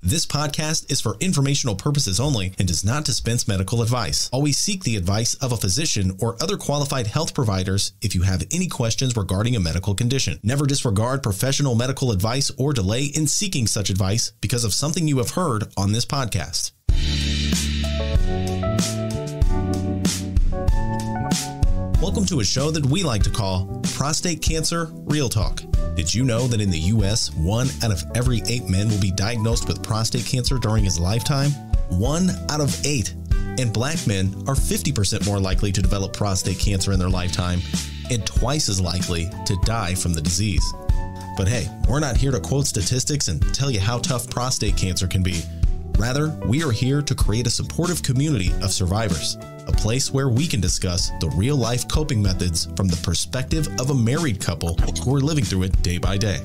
This podcast is for informational purposes only and does not dispense medical advice. Always seek the advice of a physician or other qualified health providers if you have any questions regarding a medical condition. Never disregard professional medical advice or delay in seeking such advice because of something you have heard on this podcast. Welcome to a show that we like to call Prostate Cancer Real Talk. Did you know that in the U.S., 1 out of every 8 men will be diagnosed with prostate cancer during his lifetime? 1 out of 8. And black men are 50% more likely to develop prostate cancer in their lifetime and twice as likely to die from the disease. But hey, we're not here to quote statistics and tell you how tough prostate cancer can be. Rather, we are here to create a supportive community of survivors, a place where we can discuss the real-life coping methods from the perspective of a married couple who are living through it day by day.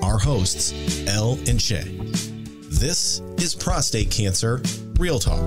Our hosts, Elle and Shay. This is Prostate Cancer Real Talk.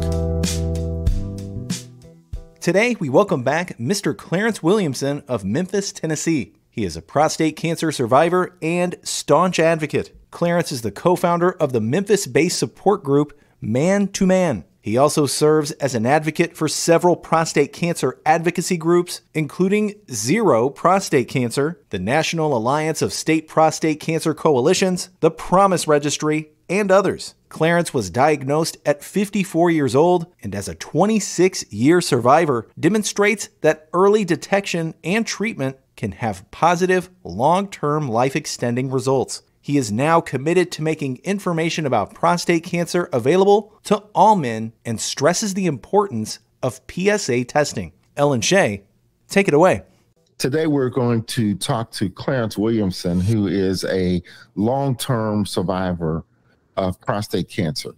Today, we welcome back Mr. Clarence Williamson of Memphis, Tennessee. He is a prostate cancer survivor and staunch advocate. Clarence is the co-founder of the Memphis-based support group Man to Man. He also serves as an advocate for several prostate cancer advocacy groups, including Zero Prostate Cancer, the National Alliance of State Prostate Cancer Coalitions, the Promise Registry, and others. Clarence was diagnosed at 54 years old and as a 26-year survivor demonstrates that early detection and treatment can have positive, long-term life-extending results. He is now committed to making information about prostate cancer available to all men and stresses the importance of PSA testing. Ellen Shay, take it away. Today, we're going to talk to Clarence Williamson, who is a long-term survivor of prostate cancer.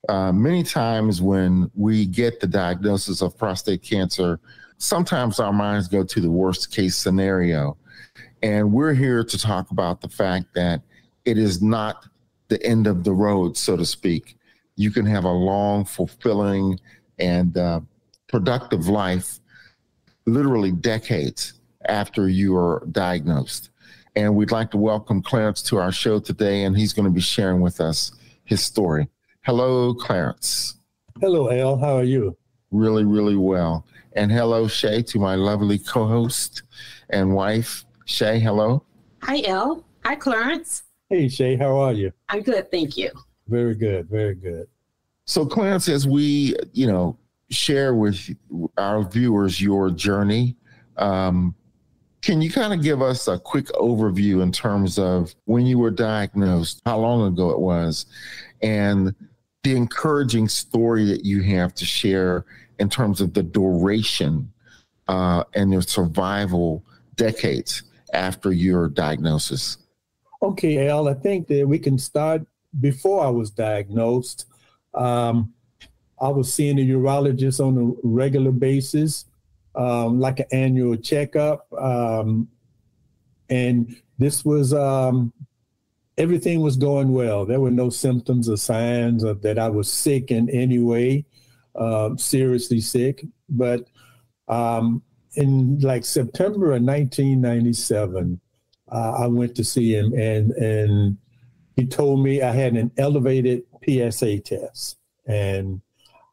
Many times when we get the diagnosis of prostate cancer, sometimes our minds go to the worst case scenario. And we're here to talk about the fact that it is not the end of the road, so to speak. You can have a long, fulfilling, and productive life, literally decades after you are diagnosed. And we'd like to welcome Clarence to our show today, and he's going to be sharing with us his story. Hello, Clarence. Hello, Elle. How are you? Really, really well. And hello, Shay, to my lovely co-host and wife. Shay, hello. Hi, Elle. Hi, Clarence. Hey, Shay, how are you? I'm good, thank you. Very good, very good. So, Clarence, as we, share with our viewers your journey, can you kind of give us a quick overview in terms of when you were diagnosed, how long ago it was, and the encouraging story that you have to share in terms of the duration and your survival decades after your diagnosis? Okay, Al, I think that we can start before I was diagnosed. I was seeing a urologist on a regular basis, like an annual checkup. And this was, everything was going well. There were no symptoms or signs of that I was sick in any way, seriously sick. But in like September of 1997, I went to see him and he told me I had an elevated PSA test. And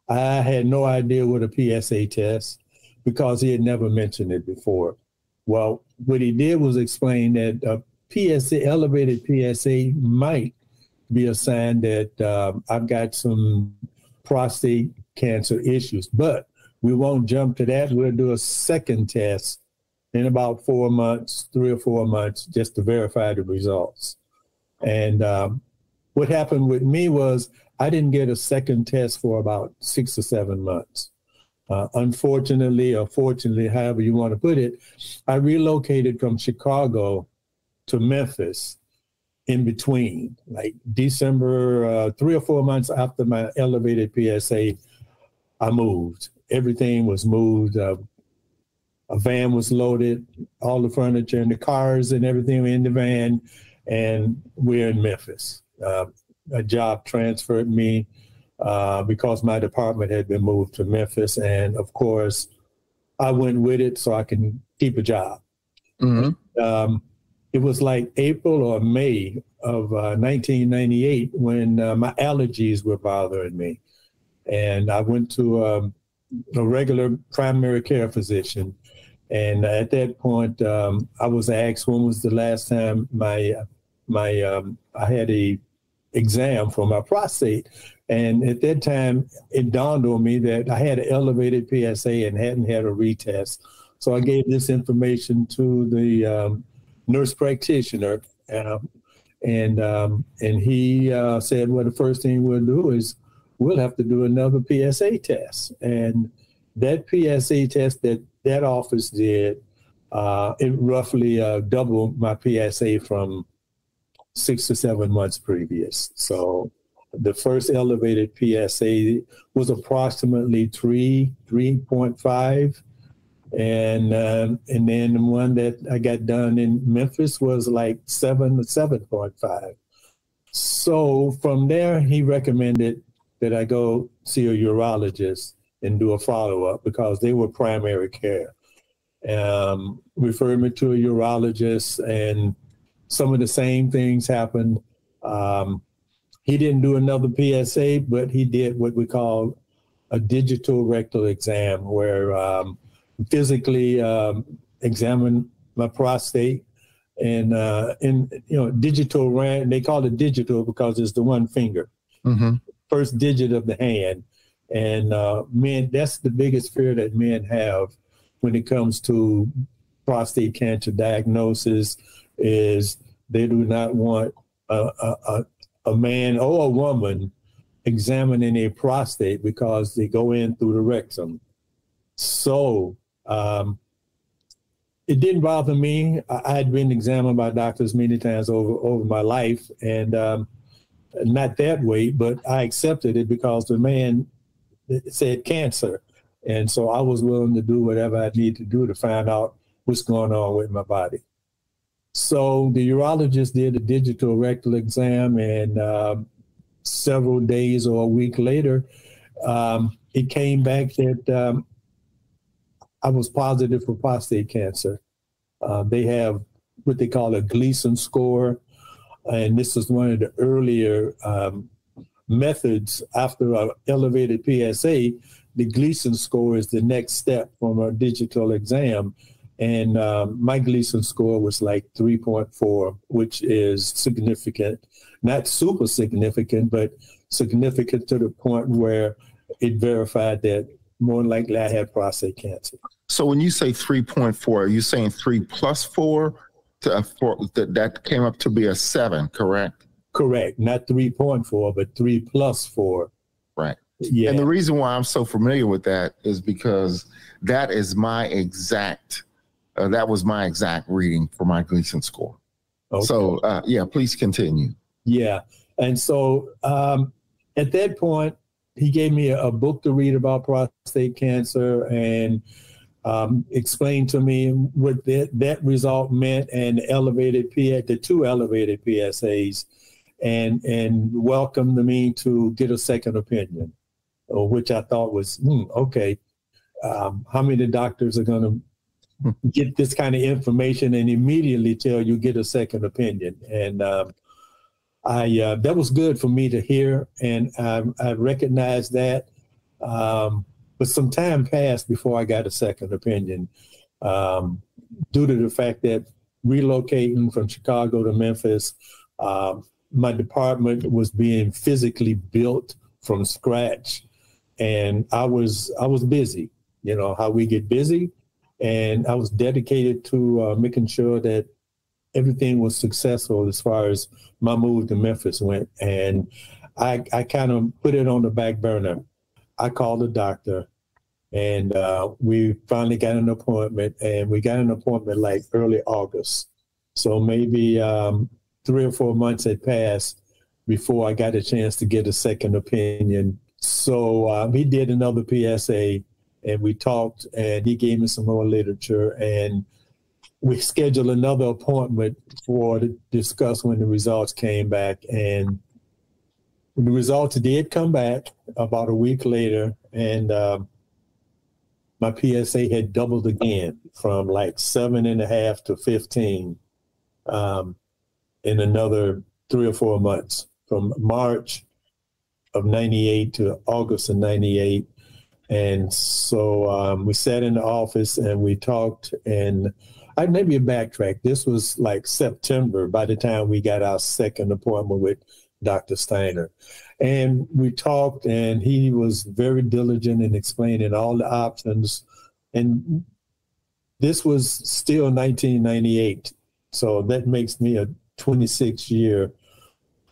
I had no idea what a PSA test because he had never mentioned it before. Well, what he did was explain that elevated PSA might be a sign that I've got some prostate cancer issues, but we won't jump to that. We'll do a second test in about 4 months, 3 or 4 months, just to verify the results. And what happened with me was I didn't get a second test for about 6 or 7 months. Unfortunately, or fortunately, however you want to put it, I relocated from Chicago to Memphis in between, like December, 3 or 4 months after my elevated PSA, I moved. Everything was moved. A van was loaded, all the furniture and the cars and everything were in the van, and we're in Memphis. A job transferred me because my department had been moved to Memphis, and of course, I went with it so I can keep a job. Mm-hmm. It was like April or May of 1998 when my allergies were bothering me. And I went to a regular primary care physician. And at that point, I was asked when was the last time I had a exam for my prostate. And at that time, it dawned on me that I had an elevated PSA and hadn't had a retest. So I gave this information to the nurse practitioner, and he said, well, the first thing we'll do is we'll have to do another PSA test. And that PSA test that office did, it roughly doubled my PSA from 6 to 7 months previous. So the first elevated PSA was approximately 3.5. And then the one that I got done in Memphis was like 7 to 7.5. So from there, he recommended that I go see a urologist and do a follow-up because they were primary care. Referred me to a urologist, and some of the same things happened. He didn't do another PSA, but he did what we call a digital rectal exam, where physically examine my prostate and digital, they call it digital because it's the one finger, first digit of the hand. And men, that's the biggest fear that men have when it comes to prostate cancer diagnosis, is they do not want a man or a woman examining a prostate because they go in through the rectum. So it didn't bother me. I had been examined by doctors many times over my life, and not that way, but I accepted it because the man said cancer. And so I was willing to do whatever I need to do to find out what's going on with my body. So the urologist did a digital rectal exam, and several days or a week later, it came back that I was positive for prostate cancer. They have what they call a Gleason score, and this is one of the earlier methods after an elevated PSA. The Gleason score is the next step from a digital exam. And my Gleason score was like 3.4, which is significant, not super significant, but significant to the point where it verified that more than likely I had prostate cancer. So when you say 3.4, are you saying 3 plus 4? That came up to be a 7, correct? Correct. Not 3.4, but 3 plus 4. Right. Yeah. And the reason why I'm so familiar with that is because that is my exact, that was my exact reading for my Gleason score. Okay. So, yeah, please continue. Yeah. And so at that point, he gave me a book to read about prostate cancer and explained to me what that result meant and the 2 elevated PSAs, and welcomed me to get a second opinion, which I thought was, okay, how many doctors are going to get this kind of information and immediately tell you get a second opinion? And that was good for me to hear, and I recognized that. But some time passed before I got a second opinion, due to the fact that relocating from Chicago to Memphis, my department was being physically built from scratch, and I was busy. You know how we get busy, and I was dedicated to making sure that everything was successful as far as my move to Memphis went. And I kind of put it on the back burner. I called the doctor, and we finally got an appointment, and we got an appointment like early August. So maybe 3 or 4 months had passed before I got a chance to get a second opinion. So he did another PSA, and we talked, and he gave me some more literature, and we scheduled another appointment to discuss when the results came back. And the results did come back about a week later, and my PSA had doubled again from like 7.5 to 15 in another 3 or 4 months, from March of 98 to August of 98. And so we sat in the office and we talked, and I maybe backtrack. This was like September by the time we got our second appointment with Dr. Steiner. And we talked, and he was very diligent in explaining all the options. And this was still 1998. So that makes me a 26-year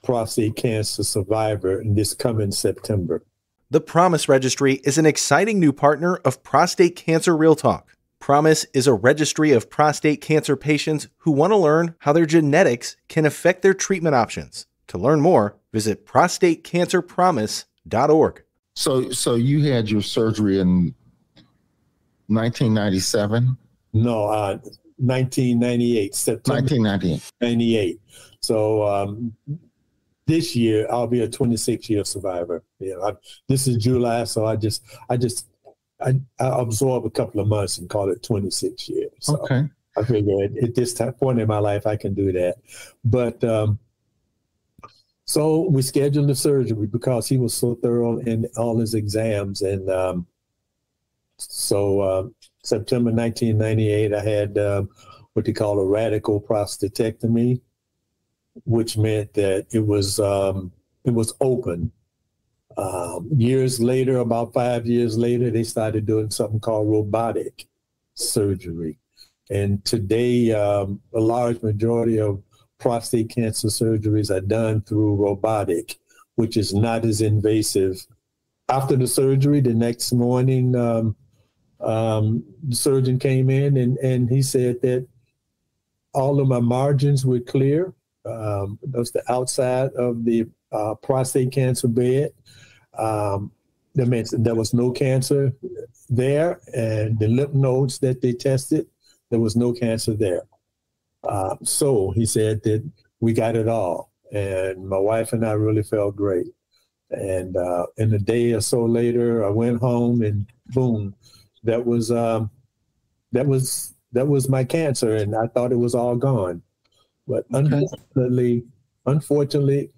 prostate cancer survivor in this coming September. The PROMISE Registry is an exciting new partner of Prostate Cancer Real Talk. PROMISE is a registry of prostate cancer patients who want to learn how their genetics can affect their treatment options. To learn more, visit prostatecancerpromise.org. So you had your surgery in 1997? No, 1998, September 1998. So this year I'll be a 26-year survivor. This is July, so I absorb a couple of months and call it 26 years. So okay. I figure at this point in my life I can do that. But so we scheduled the surgery because he was so thorough in all his exams, and September 1998, I had what they call a radical prostatectomy, which meant that it was open. Years later, about 5 years later, they started doing something called robotic surgery. And today, a large majority of prostate cancer surgeries are done through robotic, which is not as invasive. After the surgery, the next morning, the surgeon came in and he said that all of my margins were clear. That was the outside of the prostate cancer bed. That meant there was no cancer there, and the lymph nodes that they tested, there was no cancer there. So he said that we got it all, and my wife and I really felt great. And in a day or so later, I went home, and boom, that was my cancer, and I thought it was all gone. But unfortunately,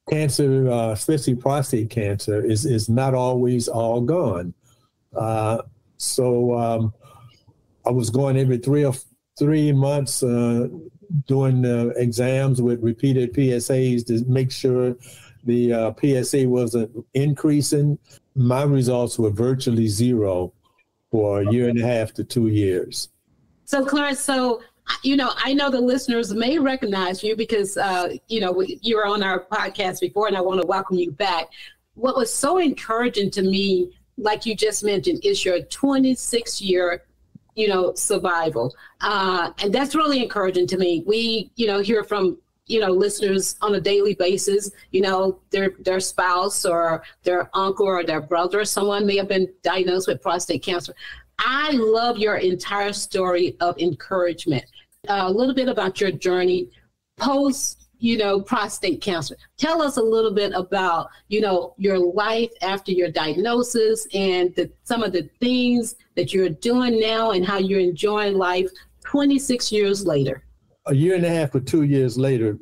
cancer, especially prostate cancer, is not always all gone. So I was going every 3 months doing exams with repeated PSAs to make sure the PSA wasn't increasing. My results were virtually zero for a year and a half to 2 years. So, Clarence, I know the listeners may recognize you because, you were on our podcast before, and I want to welcome you back. What was so encouraging to me, like you just mentioned, is your 26-year, survival. And that's really encouraging to me. We, hear from, listeners on a daily basis, their spouse or their uncle or their brother or someone may have been diagnosed with prostate cancer. I love your entire story of encouragement. A little bit about your journey post, prostate cancer. Tell us a little bit about, your life after your diagnosis and some of the things that you're doing now and how you're enjoying life 26 years later. A year and a half or 2 years later,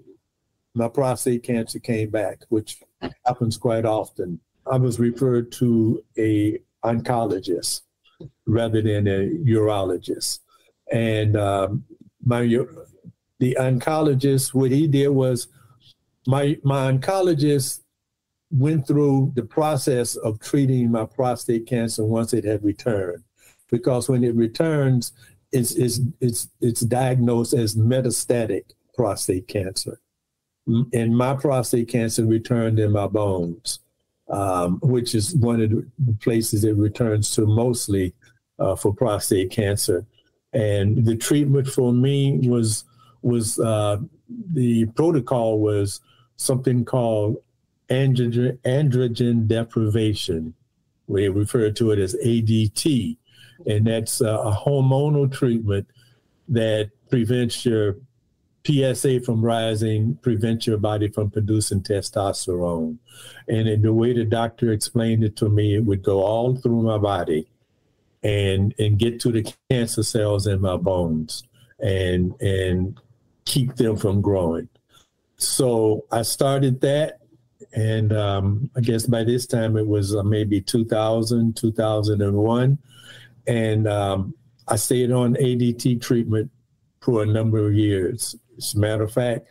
my prostate cancer came back, which happens quite often. I was referred to an oncologist rather than a urologist. And the oncologist, what he did was my oncologist went through the process of treating my prostate cancer once it had returned, because when it returns, it's diagnosed as metastatic prostate cancer. And my prostate cancer returned in my bones, which is one of the places it returns to mostly for prostate cancer. And the treatment for me was the protocol was something called androgen deprivation. We refer to it as ADT. And that's a hormonal treatment that prevents your PSA from rising, prevents your body from producing testosterone. And the way the doctor explained it to me, it would go all through my body and get to the cancer cells in my bones and keep them from growing. So I started that. And I guess by this time it was maybe 2000, 2001. And I stayed on ADT treatment for a number of years. As a matter of fact,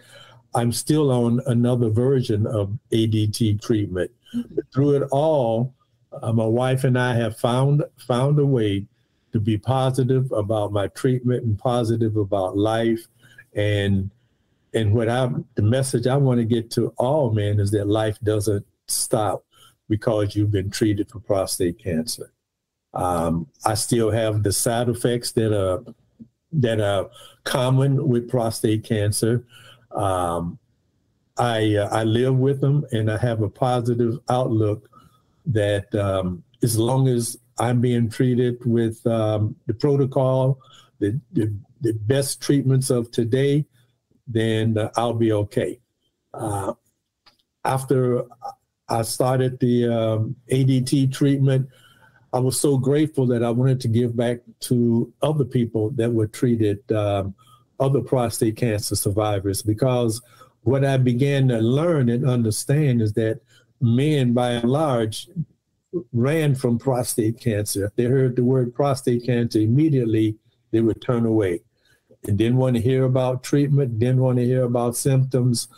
I'm still on another version of ADT treatment. But through it all, my wife and I have found a way to be positive about my treatment and positive about life. And the message I want to get to all men is that life doesn't stop because you've been treated for prostate cancer. I still have the side effects that are common with prostate cancer. I live with them, and I have a positive outlook that as long as I'm being treated with the protocol, the best treatments of today, then I'll be okay. After I started the ADT treatment, I was so grateful that I wanted to give back to other people that were treated, other prostate cancer survivors, because what I began to learn and understand is that men, by and large, ran from prostate cancer. If they heard the word prostate cancer, immediately they would turn away and didn't want to hear about treatment, didn't want to hear about symptoms.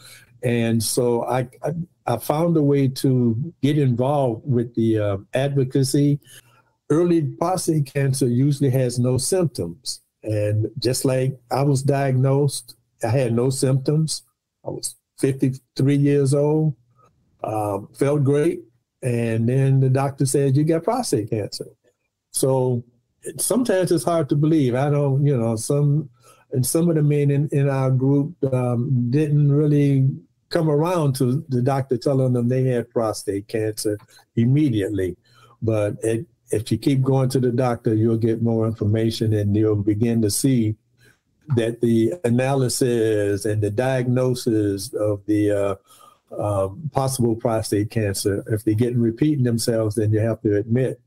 And so I found a way to get involved with the advocacy. Early prostate cancer usually has no symptoms. And just like I was diagnosed, I had no symptoms. I was 53 years old, felt great. And then the doctor said, you got prostate cancer. So sometimes it's hard to believe. I don't, some of the men in our group didn't really come around to the doctor telling them they had prostate cancer immediately. But if you keep going to the doctor, you'll get more information and you'll begin to see that the analysis and the diagnosis of the possible prostate cancer, if they get repeating themselves, then you have to admit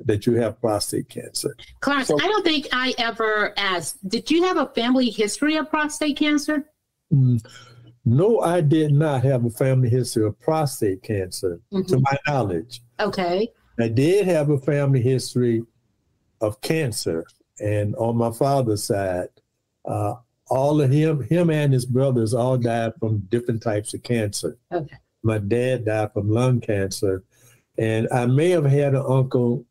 that you have prostate cancer. Clarence, so, I don't think I ever asked, did you have a family history of prostate cancer? No, I did not have a family history of prostate cancer, to my knowledge. Okay. I did have a family history of cancer, and on my father's side, all of him and his brothers all died from different types of cancer. Okay. My dad died from lung cancer, and I may have had an uncle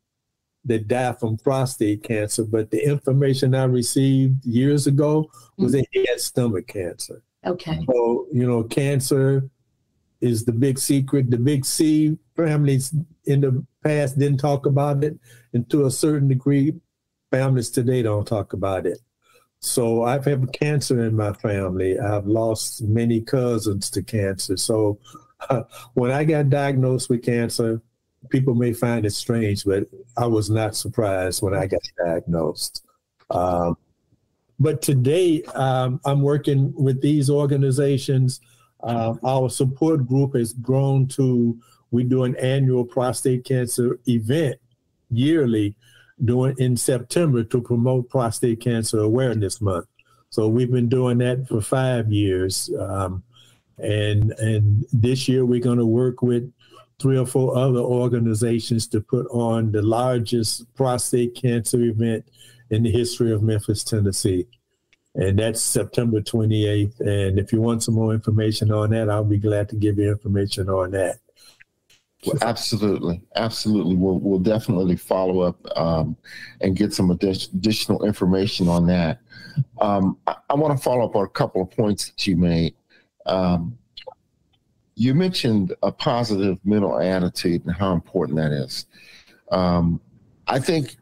that died from prostate cancer, but the information I received years ago was that he had stomach cancer. Okay. So, cancer is the big secret. The big C, families in the past didn't talk about it, and to a certain degree, families today don't talk about it. So I've had cancer in my family. I've lost many cousins to cancer. So when I got diagnosed with cancer, people may find it strange, but I was not surprised when I got diagnosed. But today, I'm working with these organizations. Our support group has grown to, we do an annual prostate cancer event yearly in September to promote Prostate Cancer Awareness Month. So we've been doing that for 5 years. And this year we're going to work with 3 or 4 other organizations to put on the largest prostate cancer event in the history of Memphis, Tennessee. And that's September 28th. And if you want some more information on that, I'll be glad to give you information on that. Well, absolutely. Absolutely. We'll definitely follow up and get some additional information on that. I want to follow up on a couple of points that you made. You mentioned a positive mental attitude and how important that is. I think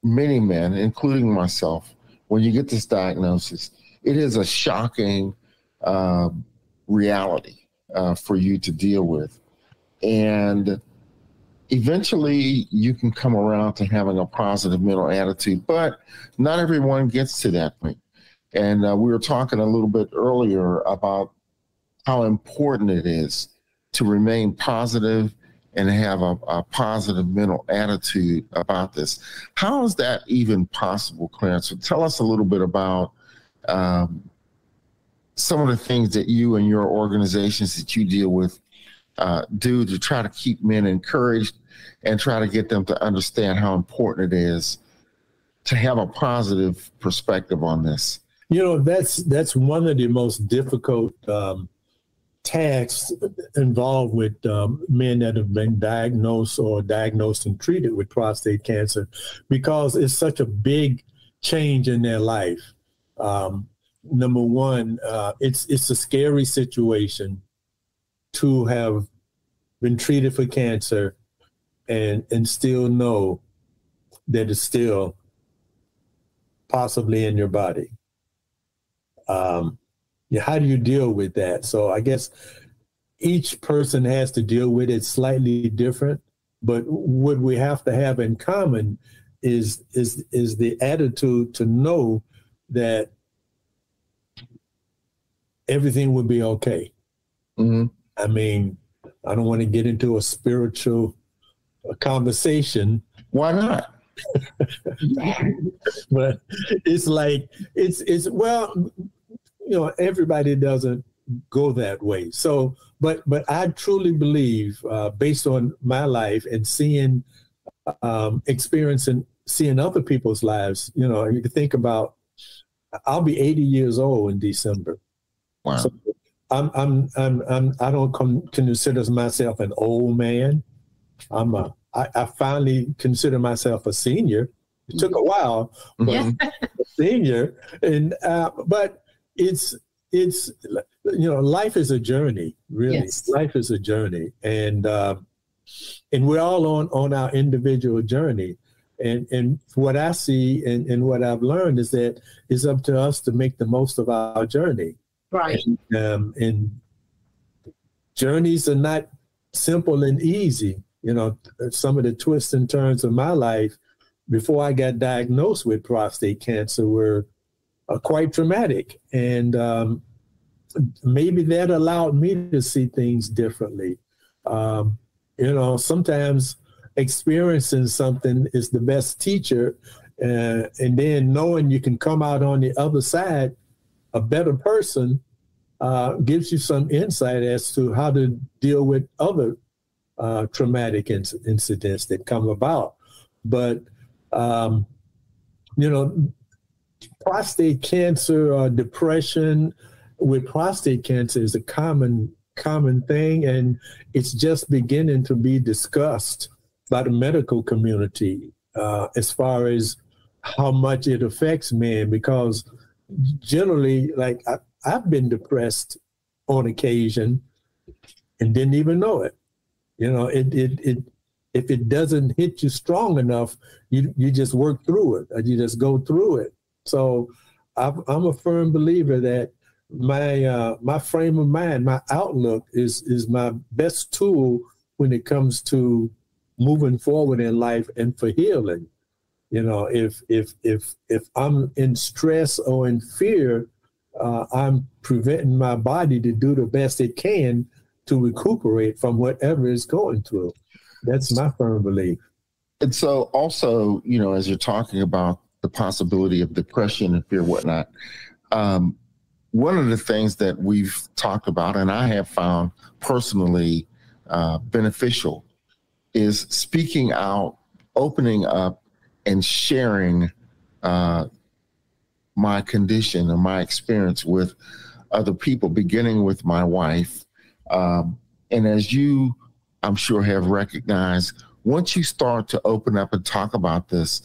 many men, including myself, when you get this diagnosis, it is a shocking reality for you to deal with. And eventually you can come around to having a positive mental attitude, but not everyone gets to that point. And we were talking a little bit earlier about how important it is to remain positive and have a positive mental attitude about this. How is that even possible, Clarence? So tell us a little bit about some of the things that you and your organizations that you deal with do to try to keep men encouraged and try to get them to understand how important it is to have a positive perspective on this? You know, that's one of the most difficult tasks involved with men that have been diagnosed and treated with prostate cancer, because it's such a big change in their life. Number one, it's a scary situation to have been treated for cancer and still know that it's still possibly in your body. How do you deal with that? So I guess each person has to deal with it slightly different, but what we have to have in common is the attitude to know that everything will be okay. Mm-hmm. I mean, I don't want to get into a spiritual conversation. Why not? But it's like, well, you know, everybody doesn't go that way. So, but I truly believe, based on my life and seeing, experiencing, seeing other people's lives, you know, you think about, I'll be 80 years old in December. Wow. So I don't consider myself an old man. I finally consider myself a senior. It took a while, but a senior. And but it's you know, life is a journey, really. Yes. Life is a journey, and we're all on our individual journey. And what I see and what I've learned is that it's up to us to make the most of our journey. Right. And journeys are not simple and easy. You know, some of the twists and turns of my life before I got diagnosed with prostate cancer were quite traumatic. And maybe that allowed me to see things differently. You know, sometimes experiencing something is the best teacher. And then knowing you can come out on the other side a better person gives you some insight as to how to deal with other traumatic incidents that come about. But, you know, prostate cancer or depression with prostate cancer is a common thing, and it's just beginning to be discussed by the medical community as far as how much it affects men, because generally, like I've been depressed on occasion and didn't even know it. You know, if it doesn't hit you strong enough, you just work through it, or you just go through it. So I'm a firm believer that my frame of mind, my outlook is my best tool when it comes to moving forward in life and for healing. You know, if I'm in stress or in fear, I'm preventing my body to do the best it can to recuperate from whatever it's going through. That's my firm belief. And so also, you know, as you're talking about the possibility of depression and fear, whatnot, one of the things that we've talked about, and I have found personally beneficial, is speaking out, opening up, and sharing my condition or my experience with other people, beginning with my wife. And as you, I'm sure, have recognized, once you start to open up and talk about this,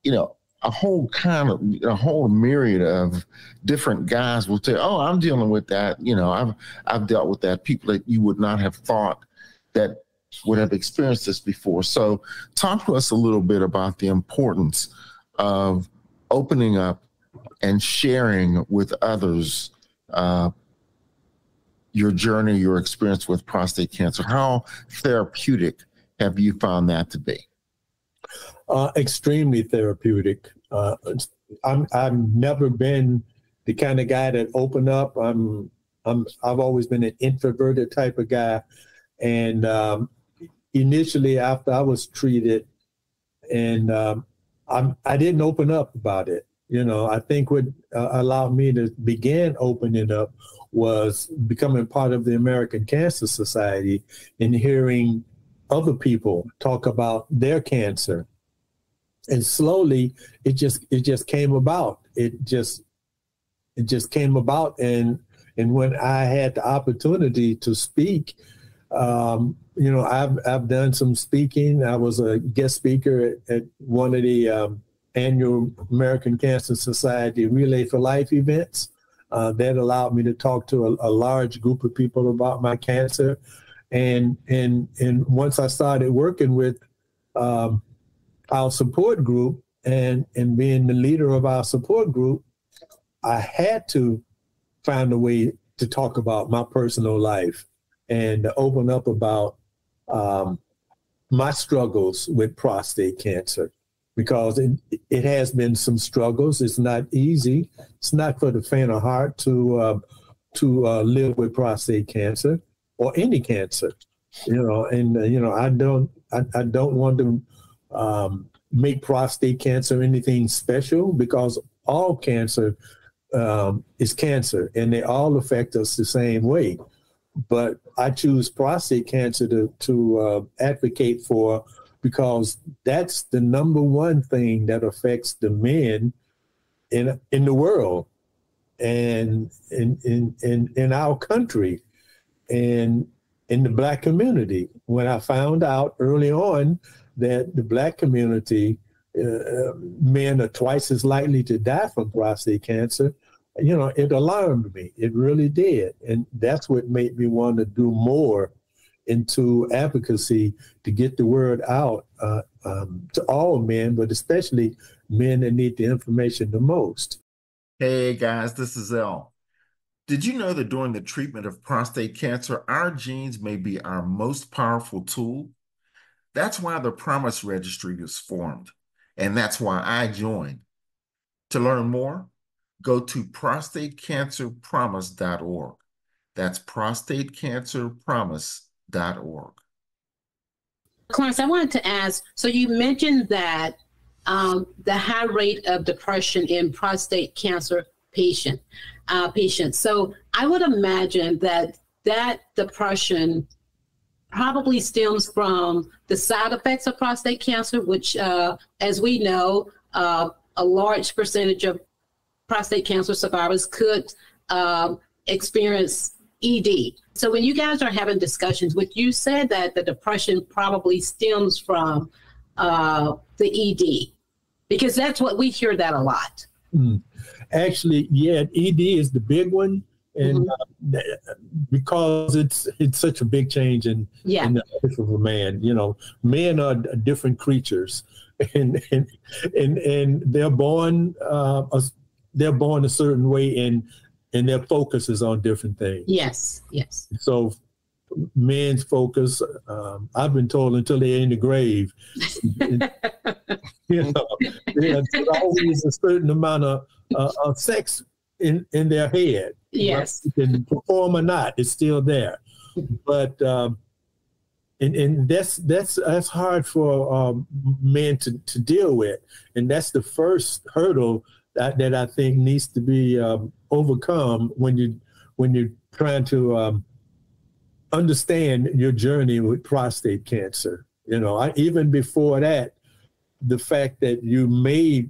you know, a whole myriad of different guys will say, "Oh, I'm dealing with that." You know, I've dealt with that. People that you would not have thought that would have experienced this before. So talk to us a little bit about the importance of opening up and sharing with others your journey, your experience with prostate cancer. How therapeutic have you found that to be? Extremely therapeutic. I've never been the kind of guy that open up. I've always been an introverted type of guy. And initially, after I was treated, and I didn't open up about it. I think what allowed me to begin opening up was becoming part of the American Cancer Society and hearing other people talk about their cancer. And slowly it just came about. It just came about. And when I had the opportunity to speak, I've done some speaking. I was a guest speaker at one of the annual American Cancer Society Relay for Life events. That allowed me to talk to a large group of people about my cancer. And once I started working with our support group and being the leader of our support group, I had to find a way to talk about my personal life and to open up about my struggles with prostate cancer, because it has been some struggles. It's not easy. It's not for the faint of heart to live with prostate cancer or any cancer, I don't want to make prostate cancer anything special, because all cancer is cancer and they all affect us the same way. But I choose prostate cancer to advocate for, because that's the number one thing that affects the men in the world and in our country and in the Black community. When I found out early on that the Black community, men are twice as likely to die from prostate cancer, it alarmed me. It really did. And that's what made me want to do more into advocacy to get the word out to all men, but especially men that need the information the most. Hey guys, this is El. Did you know that during the treatment of prostate cancer, our genes may be our most powerful tool? That's why the PROMISE Registry was formed, and that's why I joined. To learn more, go to prostatecancerpromise.org. That's prostatecancerpromise.org. Clarence, I wanted to ask, so you mentioned that the high rate of depression in prostate cancer patients. So I would imagine that depression probably stems from the side effects of prostate cancer, which, as we know, a large percentage of prostate cancer survivors could experience ED. So when you guys are having discussions, would you say that the depression probably stems from the ED? Because that's what we hear that a lot. Actually, yeah, ED is the big one. And because it's such a big change in the life of a man. Men are different creatures, and they're born a certain way, and their focus is on different things. Yes. So men's focus, I've been told, until they're in the grave. There's always a certain amount of sex in their head. Yes. You can perform or not, it's still there. But and that's hard for men to deal with. And that's the first hurdle that I think needs to be overcome when you're trying to understand your journey with prostate cancer. Even before that, the fact that you may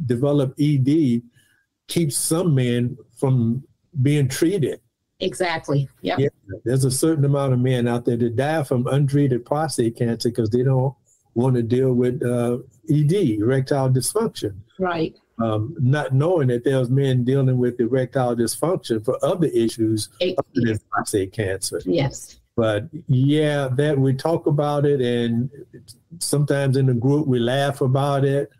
develop ED keeps some men from being treated. Exactly. Yep. Yeah. There's a certain amount of men out there that die from untreated prostate cancer because they don't want to deal with ED, erectile dysfunction. Right. Not knowing that there's men dealing with erectile dysfunction for other issues other than prostate cancer. Yes. But yeah, that we talk about it, and sometimes in the group we laugh about it,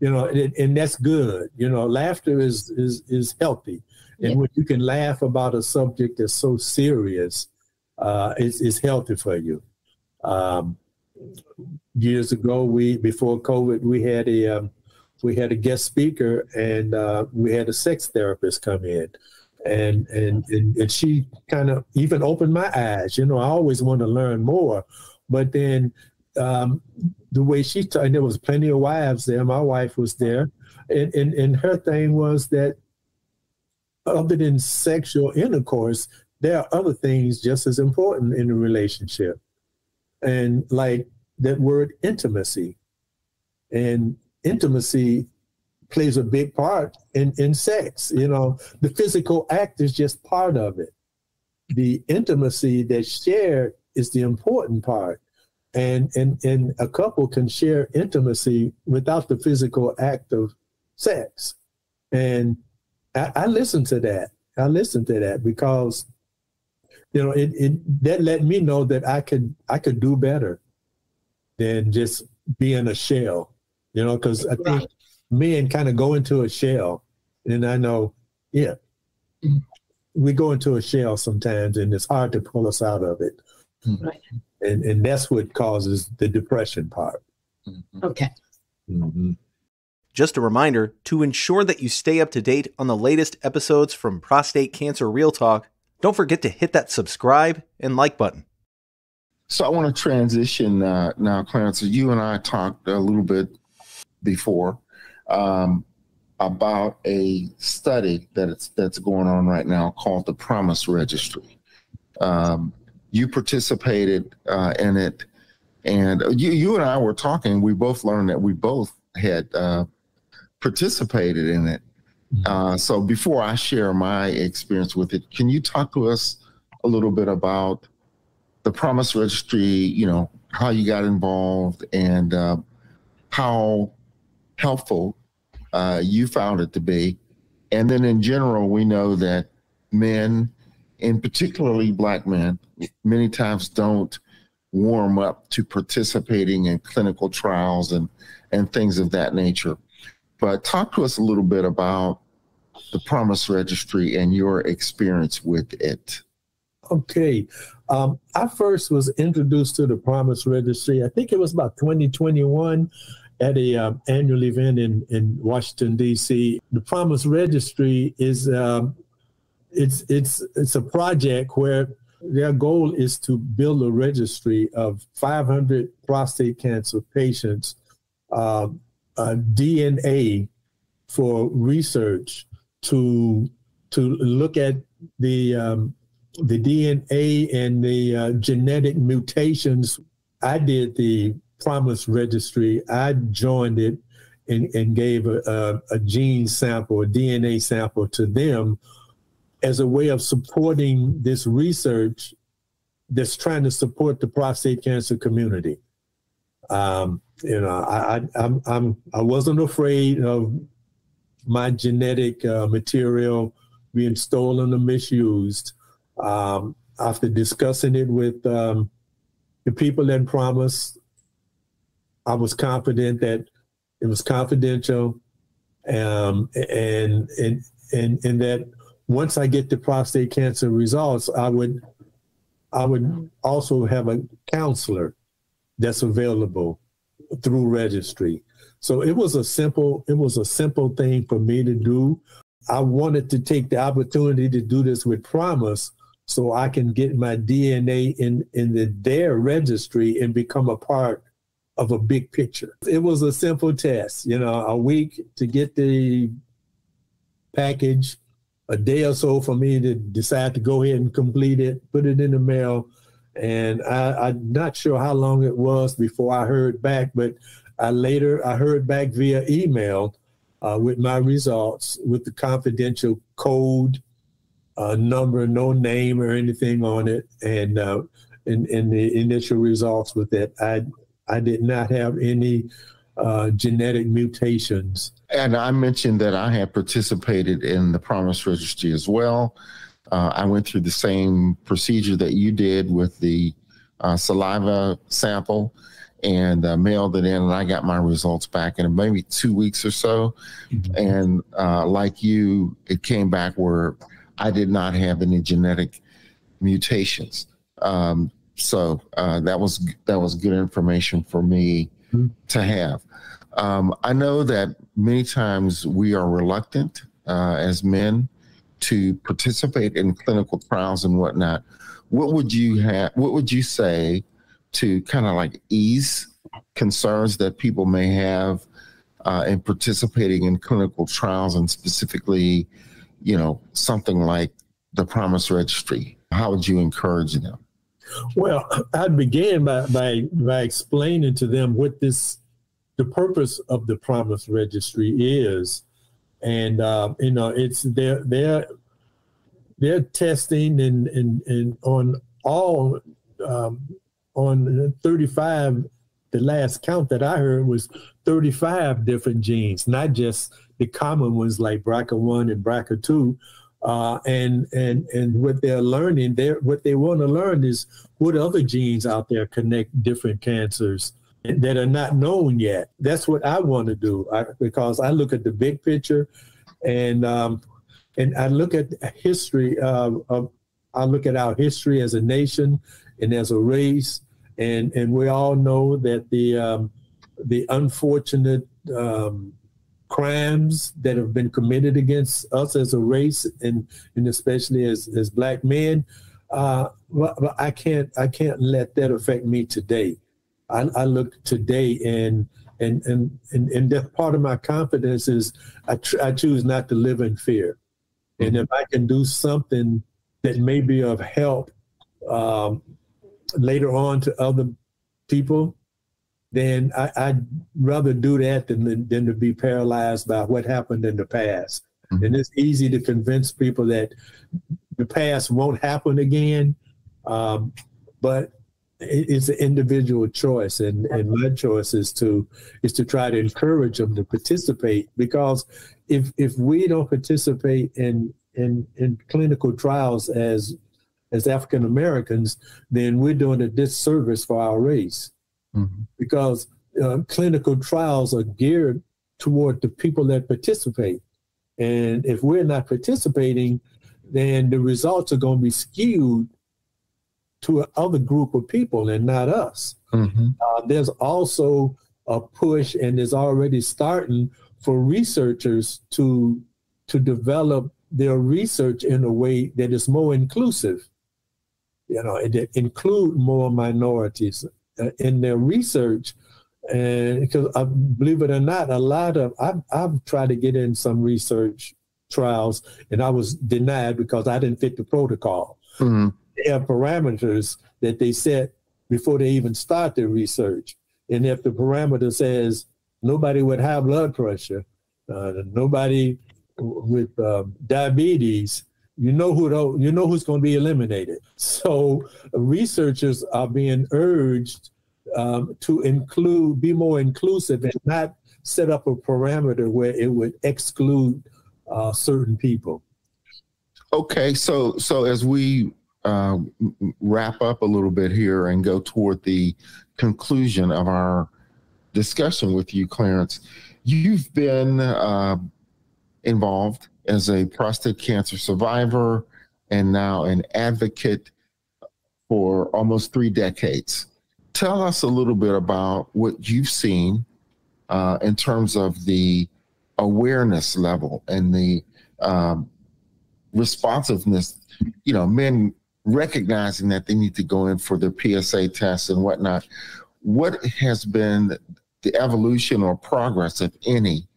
and that's good. Laughter is healthy. And when you can laugh about a subject that's so serious, it's healthy for you. Years ago, before COVID, we had a guest speaker, and we had a sex therapist come in, and she kind of even opened my eyes. I always want to learn more, but then the way she and there was plenty of wives there. My wife was there. And her thing was that other than sexual intercourse, there are other things just as important in a relationship. And like that word intimacy. And intimacy plays a big part in sex. You know, the physical act is just part of it. The intimacy that's shared is the important part. And a couple can share intimacy without the physical act of sex. And I listened to that. I listened to that because, you know, that let me know that I could do better than just be in a shell, you know, because I think men kind of go into a shell, and I know, yeah, we go into a shell sometimes, and it's hard to pull us out of it. Right. And that's what causes the depression part. Okay. Mm-hmm. Just a reminder, to ensure that you stay up to date on the latest episodes from Prostate Cancer Real Talk, don't forget to hit that subscribe and like button. So I want to transition now, Clarence. You and I talked a little bit before about a study that's going on right now called the PROMISE Registry. You participated in it, and you and I were talking. We both learned that we both had participated in it. So before I share my experience with it, can you talk to us a little bit about the PROMISE Registry, you know, how you got involved and how helpful you found it to be? And then in general, we know that men, and particularly Black men, many times don't warm up to participating in clinical trials and things of that nature. But talk to us a little bit about the PROMISE Registry and your experience with it. Okay. I first was introduced to the PROMISE Registry, I think it was about 2021 at a annual event in Washington, D.C. The PROMISE Registry is it's a project where their goal is to build a registry of 500 prostate cancer patients, DNA for research to look at the DNA and the genetic mutations. I did the PROMISE Registry. I joined it and gave a gene sample, a DNA sample to them as a way of supporting this research that's trying to support the prostate cancer community. You know, I wasn't afraid of my genetic material being stolen or misused. After discussing it with the people in PROMISE, I was confident that it was confidential, and that once I get the prostate cancer results, I would also have a counselor that's available through registry. So it was a simple thing for me to do. I wanted to take the opportunity to do this with PROMISE so I can get my DNA in their registry and become a part of a big picture. It was a simple test, you know, a week to get the package, a day or so for me to decide to go ahead and complete it, put it in the mail. And I'm not sure how long it was before I heard back, but I heard back via email with my results, with the confidential code, number, no name or anything on it, and the initial results with it. I did not have any genetic mutations. And I mentioned that I had participated in the PROMISE Registry as well. I went through the same procedure that you did with the saliva sample and mailed it in, and I got my results back in maybe 2 weeks or so. Mm-hmm. And like you, it came back where I did not have any genetic mutations. So that was good information for me to have. I know that many times we are reluctant as men to participate in clinical trials and whatnot. What would you say to kind of like ease concerns that people may have in participating in clinical trials, and specifically, something like the PROMISE Registry? How would you encourage them? Well, I'd begin by explaining to them what the purpose of the PROMISE Registry is. And, it's their testing and on all, on 35, the last count that I heard was 35 different genes, not just the common ones like BRCA1 and BRCA2. And what they're learning, what they want to learn is what other genes out there connect different cancers that are not known yet. That's what I want to do, because I look at the big picture, and I look at history I look at our history as a nation and as a race, and we all know that the unfortunate crimes that have been committed against us as a race, and especially as Black men, well, I can't let that affect me today. I look today, and that part of my confidence is I choose not to live in fear. And if I can do something that may be of help later on to other people, then I'd rather do that than to be paralyzed by what happened in the past. Mm-hmm. And it's easy to convince people that the past won't happen again, but it's an individual choice, and my choice is to try to encourage them to participate, because if we don't participate in clinical trials as African Americans, then we're doing a disservice for our race. Mm-hmm. Because clinical trials are geared toward the people that participate. And if we're not participating, then the results are going to be skewed to another group of people and not us. Mm-hmm. There's also a push, and is already starting, for researchers to develop their research in a way that is more inclusive. It include more minorities in their research. And because believe it or not, I've tried to get in some research trials, and I was denied because I didn't fit the protocol. Mm-hmm. They have parameters that they set before they even start their research. And if the parameter says nobody with high blood pressure, nobody with diabetes, you know who's going to be eliminated. So researchers are being urged to be more inclusive and not set up a parameter where it would exclude certain people. Okay, so as we wrap up a little bit here and go toward the conclusion of our discussion with you, Clarence, you've been involved as a prostate cancer survivor and now an advocate for almost 3 decades. Tell us a little bit about what you've seen in terms of the awareness level and the responsiveness, men recognizing that they need to go in for their PSA tests and whatnot. What has been the evolution or progress, if any,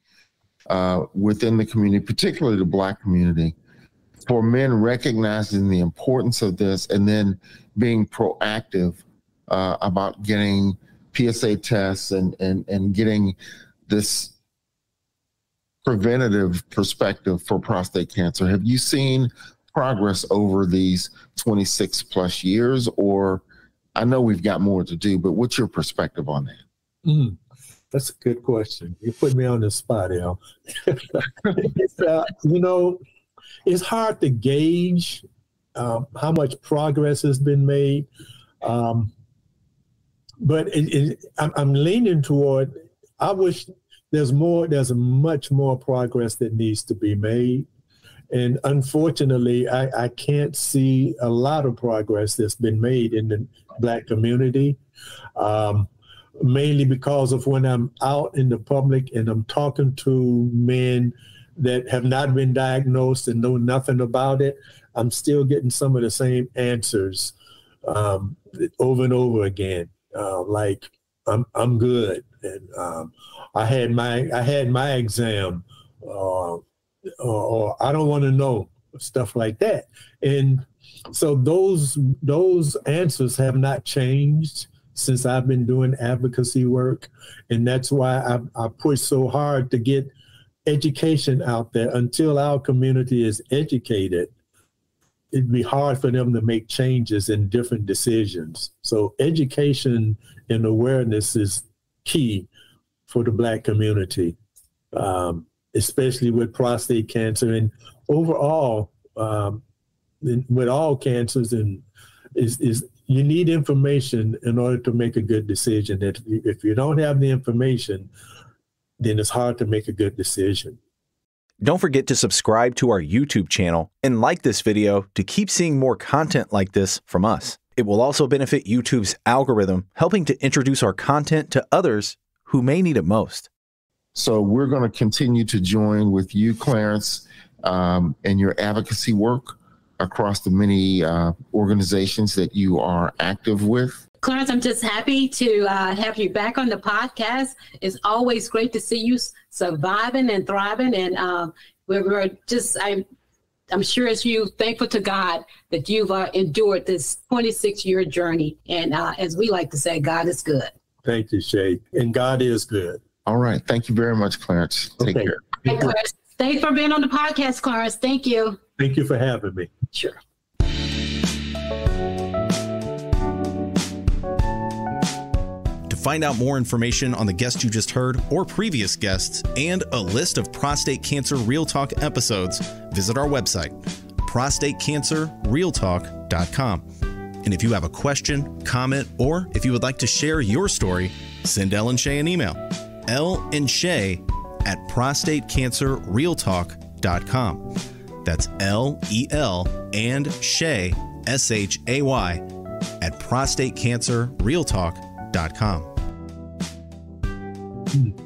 within the community, particularly the Black community, for men recognizing the importance of this and then being proactive about getting PSA tests and getting this preventative perspective for prostate cancer? Have you seen progress over these 26 plus years, or I know we've got more to do, but what's your perspective on that? That's a good question. You put me on the spot, Al. It's hard to gauge how much progress has been made. But I'm leaning toward, I wish there's much more progress that needs to be made. And unfortunately, I can't see a lot of progress that's been made in the Black community, mainly because of when I'm out in the public and I'm talking to men that have not been diagnosed and know nothing about it, I'm still getting some of the same answers over and over again. Like, I'm good. And I had my exam, or I don't want to know, stuff like that. And so those answers have not changed since I've been doing advocacy work. And that's why I push so hard to get education out there. Until our community is educated, it'd be hard for them to make changes in different decisions. So education and awareness is key for the Black community, especially with prostate cancer and overall with all cancers. And is you need information in order to make a good decision. If you don't have the information, then it's hard to make a good decision. Don't forget to subscribe to our YouTube channel and like this video to keep seeing more content like this from us. It will also benefit YouTube's algorithm, helping to introduce our content to others who may need it most. So we're going to continue to join with you, Clarence, and your advocacy work across the many organizations that you are active with. Clarence, I'm just happy to have you back on the podcast. It's always great to see you surviving and thriving. And we're just, I'm sure as you, thankful to God that you've endured this 26-year journey. And as we like to say, God is good. Thank you, Shay. And God is good. All right. Thank you very much, Clarence. Take care. Hey, Clarence. Thanks for being on the podcast, Clarence. Thank you. Thank you for having me. Sure. To find out more information on the guest you just heard or previous guests and a list of Prostate Cancer Real Talk episodes, visit our website, prostatecancerrealtalk.com. And if you have a question, comment, or if you would like to share your story, send Elle and Shay an email, ellandshay@prostatecancerrealtalk.com. That's L-E-L and Shay, S-H-A-Y, at prostatecancerrealtalk.com.